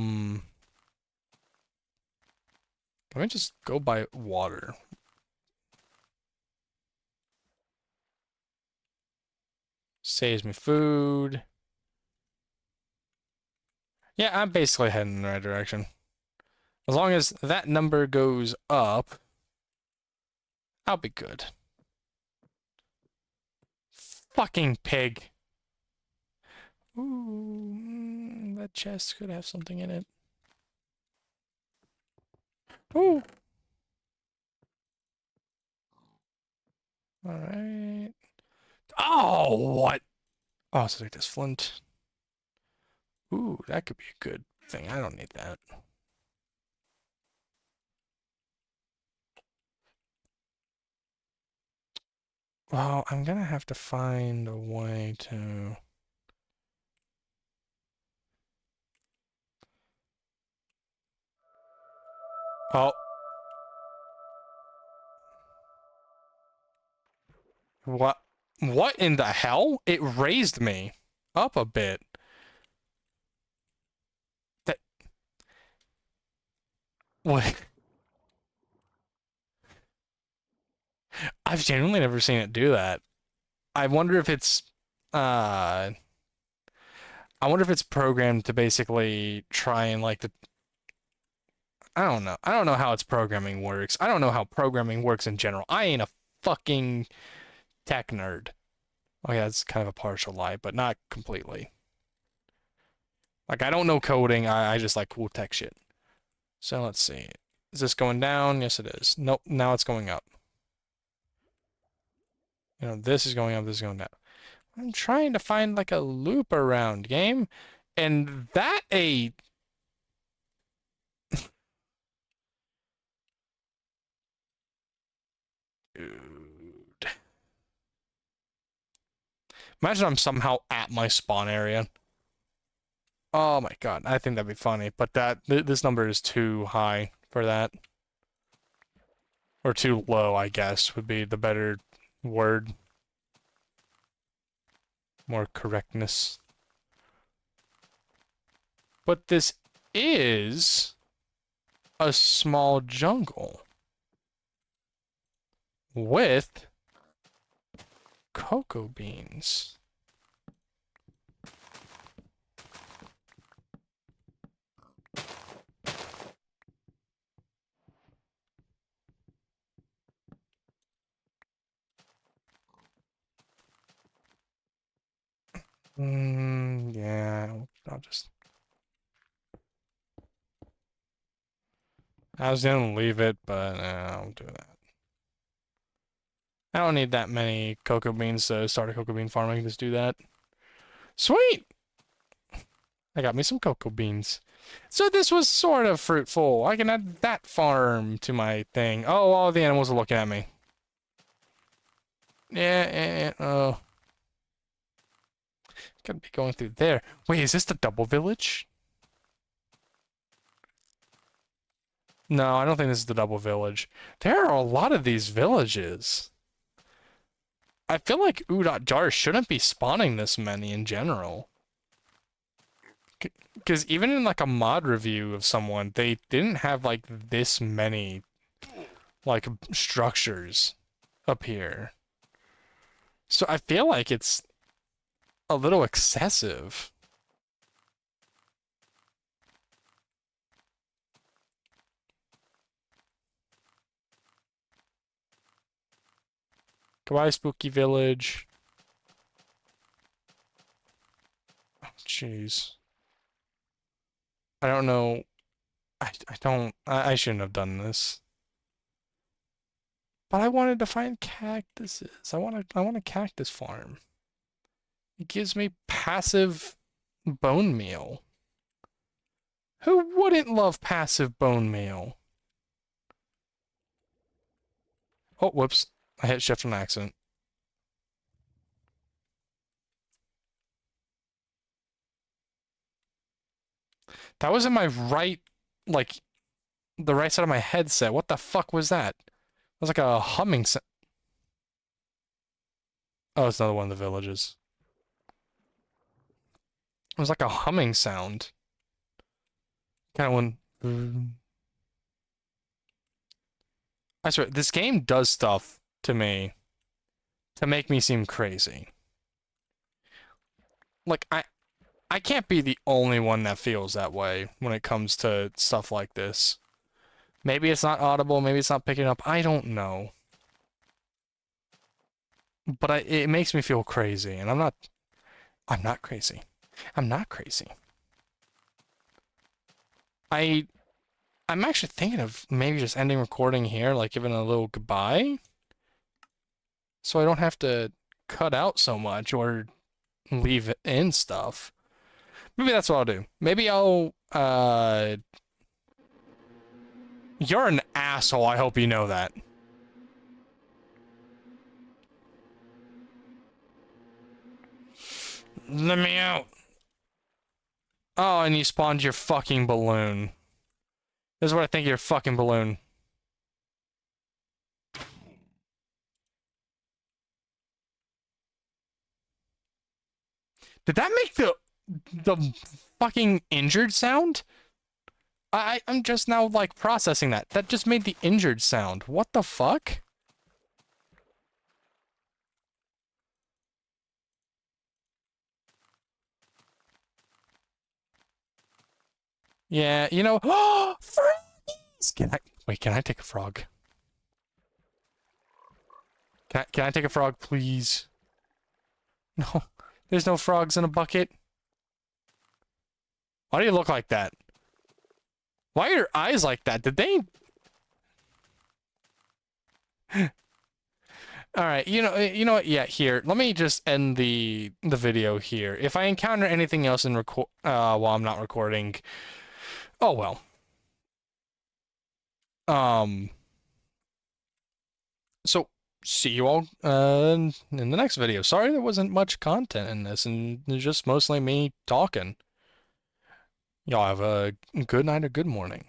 me just go by water. Saves me food. Yeah, I'm basically heading in the right direction. As long as that number goes up, I'll be good. Fucking pig. Ooh, that chest could have something in it. Ooh. Alright. Oh, what? Oh, so like this flint. Ooh, that could be a good thing. I don't need that. Well, I'm gonna have to find a way to... Oh. What? What in the hell? It raised me up a bit. That... What? I've genuinely never seen it do that. I wonder if it's... Uh... I wonder if it's programmed to basically try and like the... I don't know. I don't know how its programming works. I don't know how programming works in general. I ain't a fucking tech nerd. Oh yeah, it's kind of a partial lie, but not completely. Like, I don't know coding. I just like cool tech shit. So let's see. Is this going down? Yes, it is. Nope, now it's going up. You know, this is going up, this is going down. I'm trying to find like a loop around game, and that a... Dude. Imagine I'm somehow at my spawn area. Oh my god, I think that'd be funny, but this number is too high for that. Or too low, I guess, would be the better word. More correctness. But this is a small jungle. with cocoa beans. Yeah, I'll just... I was gonna leave it, but I'll do that. I don't need that many cocoa beans to start a cocoa bean farm. I can just do that. Sweet! I got me some cocoa beans. So this was sort of fruitful. I can add that farm to my thing. Oh, all the animals are looking at me. Yeah, oh. Gotta be going through there. Wait, is this the double village? No, I don't think this is the double village. There are a lot of these villages. I feel like Jar shouldn't be spawning this many in general. Because even in like a mod review of someone, they didn't have like this many like structures up here. So I feel like it's a little excessive. Goodbye, Spooky Village. Oh, jeez. I don't know. I shouldn't have done this. But I wanted to find cactuses. I want a cactus farm. It gives me passive bone meal. Who wouldn't love passive bone meal? Oh, whoops. I hit shift on accident. That was in my right, like, the right side of my headset. What the fuck was that? It was like a humming sound. Oh, it's another one of the villages. It was like a humming sound. Kind of one. I swear, this game does stuff to me to make me seem crazy. Like, I can't be the only one that feels that way when it comes to stuff like this. Maybe it's not audible, maybe it's not picking up, I don't know. But it makes me feel crazy, and I'm not crazy. I'm not crazy. I'm actually thinking of maybe just ending recording here, like giving a little goodbye. So I don't have to cut out so much or leave in stuff. Maybe that's what I'll do. Maybe I'll, You're an asshole, I hope you know that. Let me out. Oh, and you spawned your fucking balloon. This is what I think of your fucking balloon. Did that make the fucking injured sound? I'm just now like processing that. That just made the injured sound. What the fuck? Yeah, you know, froggies! Can I take a frog? Can I take a frog, please? No, there's no frogs in a bucket. Why do you look like that? Why are your eyes like that? Did they... Alright, you know what? Yeah, here. Let me just end the video here. If I encounter anything else in while I'm not recording, oh well. So see you all in the next video. Sorry there wasn't much content in this, and it's just mostly me talking. Y'all have a good night or good morning.